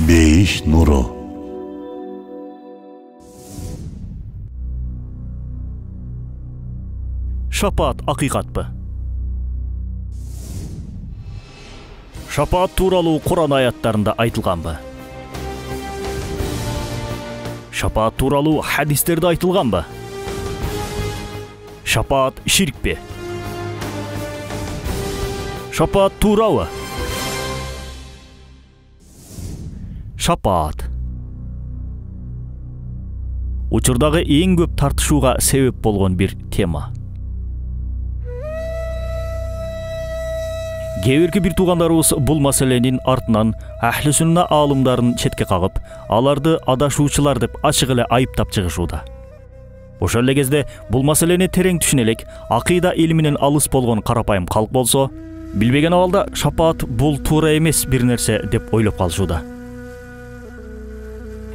Бейиш нуру. Шапаат акыйкатпы? Шапаат тууралуу Куран аяттарында айтылганбы? Шапаат тууралуу хадистерде айтылганбы? Шапаат ширкпи? Шапаат туурабы? Шапаат учурдагы эң көп тартышууга себеп болгон бир тема. Кээ бир туугандарыбыз бул маселенин артынан ахли сунна аалымдарын четке кагып, аларды адашуучулар деп ачык эле айыптап чыгышууда. Ошол эле кезде бул маселени терең түшүнө элек, акыйда илиминен алыс болгон карапайым калк болсо, билбеген абалда шапаат бул туура эмес бир нерсе деп ойлоп калышууда.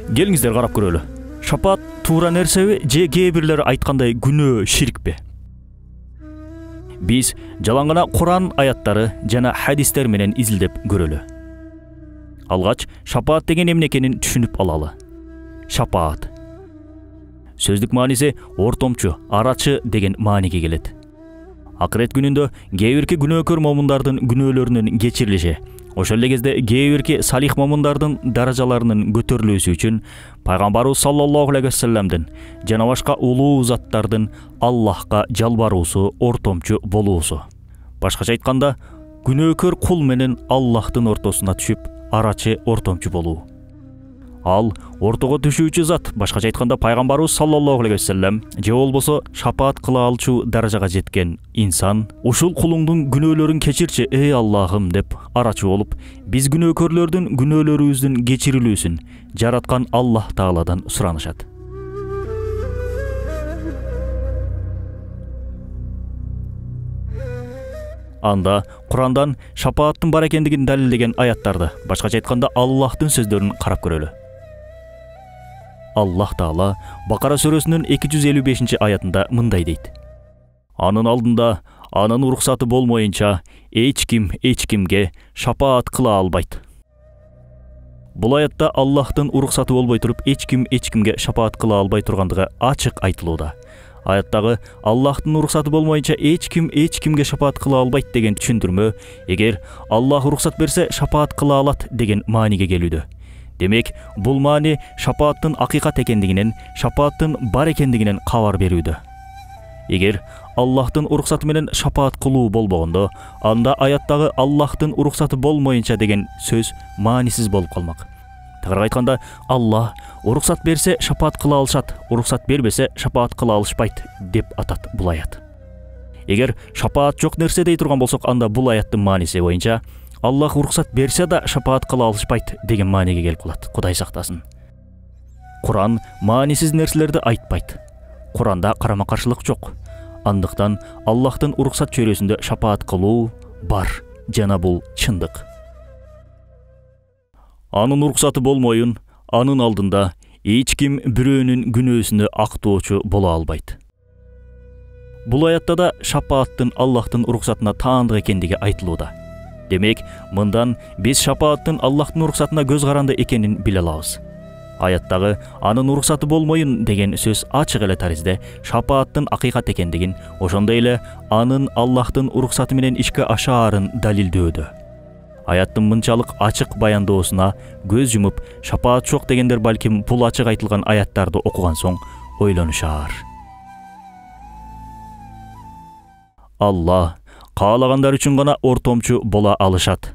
Келиңиздер карап көрөлү. Шапаат туура нерсеби же кээ бирлери айткандай күнөө, ширкпи? Биз жалаң гана Куран аяттары жана хадистер менен изилдеп көрөлү. Алгач шапаат деген эмне экенин түшүнүп алалы. Шапаат сөздүк мааниси ортомчу, арачы деген мааниге келет. Акырет күнүндө кээ бирки күнөөкөр момундардын күнөөлөрүнүн кечирилиши, ошол эле кезде кээ бирки салих момундардын даражаларынын көтөрүлүүсү үчүн пайгамбарыбыз саллаллаху алейхи вассаламдын жана башка улуу заттардын Аллахка жалбаруусу, ортомчу болуусу. Башкача айтканда, күнөөкөр кул менен Аллахтын ортосуна түшүп, арачы, ортомчу болуу. Ал ортого түшүүчү зат, башкача айтканда пайгамбарыбыз саллаллаху алейхи вассалам же болбосо шапаат кыла алчу даражага жеткен инсан, ушул кулуңдун күнөөлөрүн кечирчи, эй Аллахым деп арачы болуп, биз күнөөкөрлөрдүн күнөөлөрүбүздүн кечирилүүсүн жараткан Аллах Тааладан суранышат. Анда Курандан шапааттын бар экендигин далилдеген аяттарды, башкача айтканда Аллахтын сөздөрүн карап көрөлү. Аллах Таала Бакара сүрөсүнүн 255 аятында мындай дейт: Анын алдында анын уруксаты болмоюнча эч кимге шапаат кыла албайт. Бул аятта Аллахтын уруксаты болбой туруп эч кимге шапаат кыла албай тургандыгы ачык айтылууда. Аяттагы Аллахтын уруксаты болмоюнча эч кимге шапаат кыла албайт деген түшүндүрмө, эгер Аллах уруксат берсе шапаат кыла алат деген мааниге келүүдө. Демек, бул маани шапааттын акыйкат экендигинен, шапааттын бар экендигинен кабар берүүдө. Эгер Аллахтын уруксаты менен шапаат кылуу болбогондо, анда аяттагы Аллахтын уруксаты болмоюнча деген сөз маанисиз болуп калмак. Тагыраак айтканда, Аллах уруксат берсе шапаат кыла алышат, уруксат бербесе шапаат кыла алышпайт деп атат бул аят. Эгер шапаат жок нерсе дей турган болсок, анда бул аяттын мааниси боюнча Аллах уруксат берсе да шапаат кыла алышпайт деген мааниге келип калат. Кудай сактасын. Куран маанисиз нерселерди айтпайт. Куранда карама-каршылык жок. Андыктан Аллахтын уруксат чөйрөсүндө шапаат кылуу бар, жана бул чындык. Анын уруксаты болмоюн, анын алдында эч ким бирөөнүн күнөөсүнө актоочу боло албайт. Бул аятта да шапааттын Аллахтын уруксатына таандык экендиги айтылууда. Демек, мындан биз шапааттын Аллахтын уруксатына көз каранды экенин биле алабыз. Аяттагы анын уруксаты болмоюн деген сөз ачык эле таризде шапааттын акыйкат экендигин, ошондой эле анын Аллахтын уруксаты менен ишке ашаарын далилдөөдө. Аяттын мынчалык ачык баяндоосуна көз жумуп, шапаат жок дегендер балким бул ачык айтылган аяттарды окуган соң ойлонушар. Аллах каалагандар үчүн гана ортомчу бола алышат.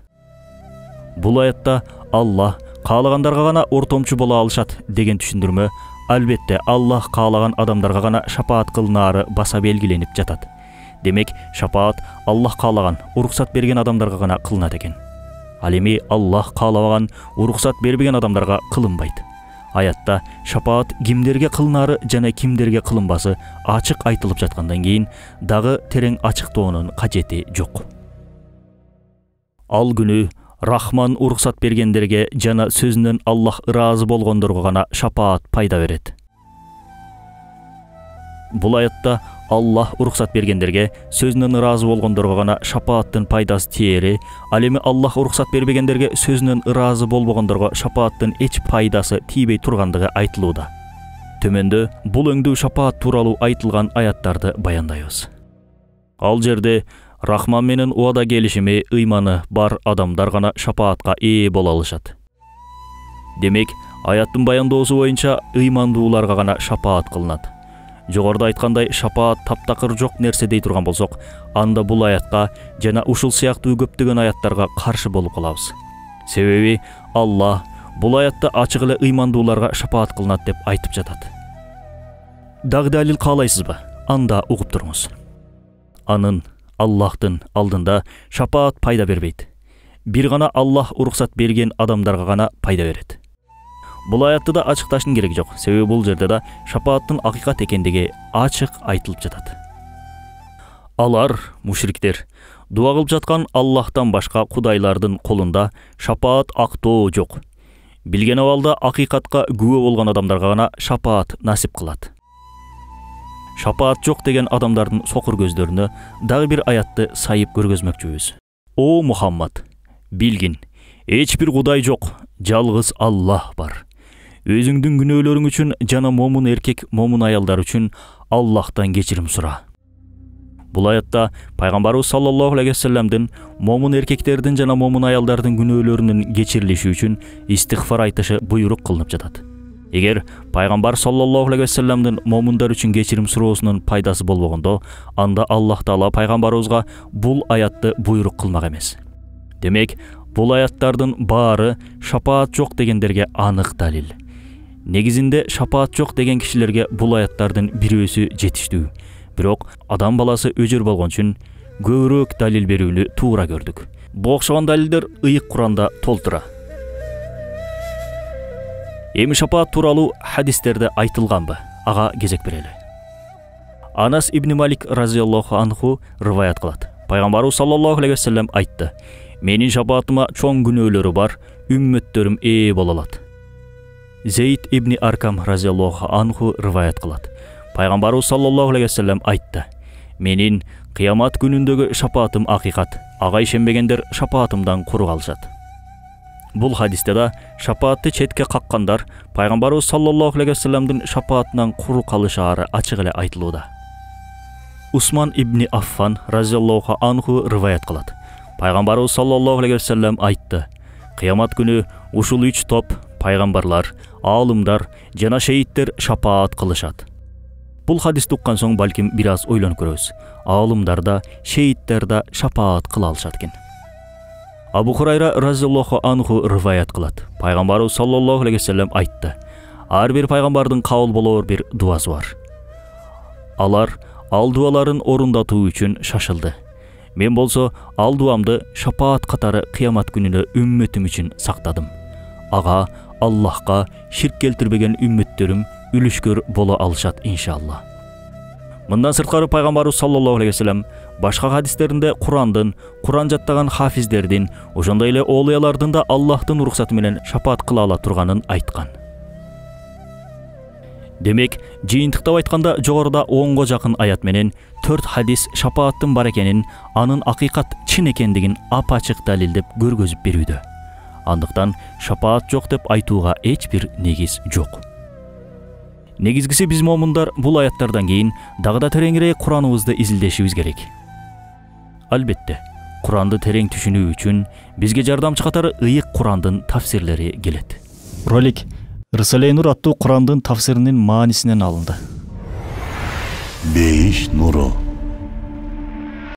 Бул аятта Аллах каалагандарга гана ортомчу бола алышат деген түшүндүрмө, албетте Аллах каалаган адамдарга гана шапаат кылынаары баса белгиленип жатат. Демек, шапаат Аллах каалаган, уруксат берген адамдарга гана кылынат экен. Ал эми Аллах каалабаган, уруксат бербеген адамдарга кылынбайт. Аятта шапаат кимдерге кылынаары жана кимдерге кылынбасы ачык айтылып жаткандан кийин дагы терең ачыктоонун кажети жок. Ал күнү Рахман уруксат бергендерге жана сөзүнөн Аллах ыраазы болгондорго гана шапаат пайда берет. бул аятта Аллах уруксат бергендерге, сөзүнөн ыраазы болгондорго гана шапааттын пайдасы тиери, ал эми Аллах уруксат бербегендерге, сөзүнөн ыраазы болбогондорго шапааттын эч пайдасы тийбей тургандыгы айтылууда. Төмөндө бул өңдүү шапаат тууралуу айтылган аяттарды баяндайбыз. Ал жерде Рахман менен убада келишими ыйманы бар адамдар гана шапаатка ээ боло алышат. Демек, аяттын баяндоосу боюнча ыймандууларга гана шапаат кылынат. Жогоруда айткандай, шапаат таптакыр жок нерсе дей турган болсок, анда бул аятка жана ушул сыяктуу көптөгөн аяттарга каршы болуп калабыз. Себеби Аллах бул аятта ачык эле ыймандууларга шапаат кылынат деп айтып жатат. Дагы далил каалайсызбы? Анда угуп туруңуз. Анын Аллахтын алдында шапаат пайда бербейт. Бир гана Аллах уруксат берген адамдарга гана пайда берет. Бул аятты да ачыкташтын кереги жок. Себеби бул жерде да шапааттын акыйкат экендиги ачык айтылып жатат. Алар, мушриктер, дуа кылып жаткан Аллахтан башка кудайлардын колунда шапаат актоо жок. Билген абалда акыйкатка күбө болгон адамдарга гана шапаат насип кылат. Шапаат жок деген адамдардын сокур көздөрүнө дагы бир аятты сайып көргөзмөкчүбүз. О Мухаммад, билгин, эч бир кудай жок, жалгыз Аллах бар. Өзүңдүн күнөөлөрүң үчүн жана момун эркек, момун аялдар үчүн Аллахтан кечирим сура. Бул аятта пайгамбарыбыз саллаллаху алейхи вассаламдын момун эркектердин жана момун аялдардын күнөөлөрүнүн кечирилиши үчүн истигфар айтышы буйрук кылынып жатат. Эгер пайгамбар саллаллаху алейхи вассаламдын момундар үчүн кечирим суроосунун пайдасы болбогондо, анда Аллах Таала пайгамбарыбызга бул аятты буйрук кылмак эмес. Демек, бул аяттардын баары шапаат жок дегендерге анык далил. Негизинде шапаат жок деген кишилерге бул аяттардын бирөөсү жетиштүү. Бирок адам баласы өжөр болгон үчүн көбүрөөк далил берүүнү туура көрдүк. Бу окшогон далилдер ыйык Куранда толтура. Эми шапаат тууралуу хадистерде айтылганбы? Ага кезек берели. Анас ибн Малик разияллаху анху рываят кылат. Пайгамбарыбыз саллаллаху алейхи вассалам айтты: "Менин шапаатыма чоң күнөөлөрү бар үммөттөрүм ээ боло алат." Зейд ибн Аркам разияллаху анху рываят кылат. Пайгамбарыбыз саллаллаху алейхи вассалам айтты: "Менин кыямат күнүндөгү шапаатым акыйкат. Ага ишенбегендер шапаатымдан куру калышат." Бул хадисте да шапаатты четке каккандар пайгамбарыбыз саллаллаху алейхи вассаламдын шапаатынан куру калышаары ачык эле айтылууда. Усман ибн Аффан разияллаху анху рываят кылат. Пайгамбарыбыз саллаллаху алейхи вассалам айтты: "Кыямат күнү ушул 3 топ пайгамбарлар, аалымдар жана шейиттер шапаат кылышат." Бул хадисти уккан соң балким бир аз ойлонуп көрөбүз. Аалымдар да, шейиттер да шапаат кыла алышат экен. Абу Хурайра разияллаху анху рываят кылат. Пайгамбарыбыз саллаллаху алейхи вассалам айтты: "Ар бир пайгамбардын кабыл болоор бир дуасы бар. Алар ал дуаларын орундатуу үчүн шашылды. Мен болсо ал дуамды шапаат катары кыямат күнүнө үммөтүм үчүн сактадым. Ага Аллахка ширк келтирбеген үммөттөрүм үлүшкөр боло алышат иншалла." Мындан сырткары пайгамбарыбыз саллаллаху алейхи вассалам башка хадистеринде Куран жаттаган хафиздердин, ошондой эле оолуялардын да Аллахтын уруксаты менен шапаат кыла ала турганын айткан. Демек, жыйынтыктап айтканда жогоруда 10го жакын аят менен 4 хадис шапааттын бар экенин, анын акыйкат чын экендигин ап-ачык далилдеп көргөзүп берүүдө. Андыктан шапаат жок деп айтууга эч бир негиз жок. Негизгиси биз момундар бул аяттардан кийин дагы да тереңирээк Кураныбызды изилдешибиз керек. Албетте, Куранды терең түшүнүү үчүн бизге жардамчы катары ыйык Курандын тафсирлери келет. Ролик Рисале Нур аттуу Курандын тафсиринин маанисинен алынды. Бейиш нуру.